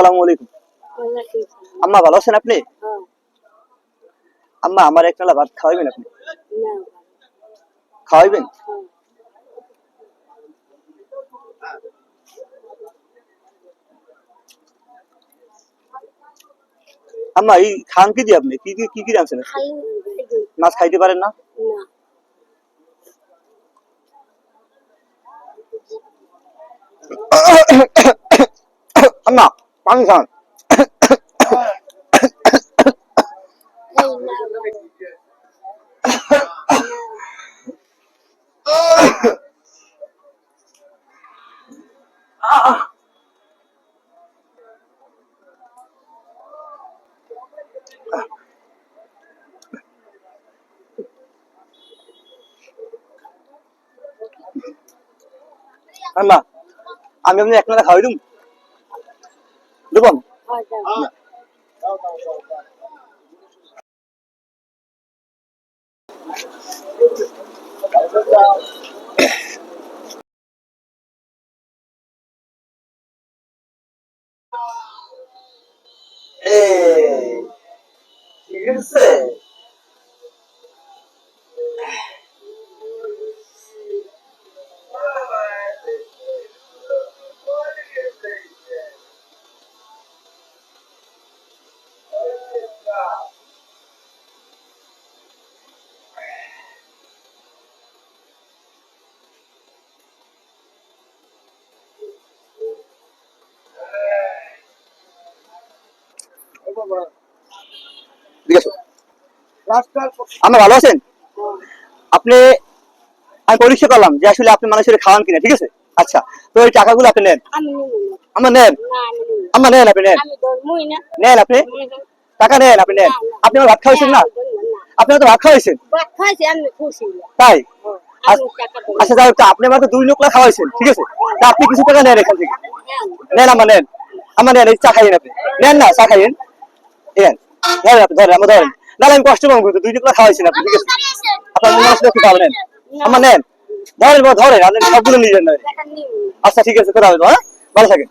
আসসালামু আলাইকুম। আম্মা ভালো আছেন আপনি? আম্মা আমার এক নালা ভাত খাওয়াইবেন আপনি? খাওয়াইবেন? আম্মা এই খান কি দিয়ে আপনি কি রাঁধছেন? মাছ খাইতে পারেন না? আম্মা পানি খান। আম্মা আমি আপনি এক নালা খাওয়াই দেবো? ঠিক আছে। ঠিক আছে। আম্মা ভালো আছেন? আপনি আমি পরীক্ষা করলাম যে আসলে আপনি মানুষের খাওয়ান কিনা, ঠিক আছে? আচ্ছা, তো এই টাকাগুলো আপনি নেন। আমার নেন। আমার নেন, আপনি নেন। নেন আপনি টাকা নেন, আপনি নেন। আপনি আমার ভাত খাওয়াইছেন না? আপনি তো ভাত খাওয়াইছেন। তাই? আচ্ছা যাই হোক, আপনি আমাকে 2 লোকলা খাওয়াইছেন, ঠিক আছে? তা আপনি কিছু টাকা নেন এখান থেকে। নেন আমার নেন। আমার নেন, এই চা খাইয়েন আপনি। নেন না, চা খাইয়েন। নেন। ধরেন আপনি, ধরেন, আমার ধরেন। নাহলে আমি কষ্ট পাবো কিন্তু 2 লোকলা খাওয়াইছেন আপনি, ঠিক আছে? আপনার মনে আসলে একটু পাবেন। আমার নেন। ধরেন, ধরেন, আপনি সবগুলো নিয়ে যান না। আচ্ছা ঠিক আছে, কথা হবে, হ্যাঁ? ভালো থাকেন।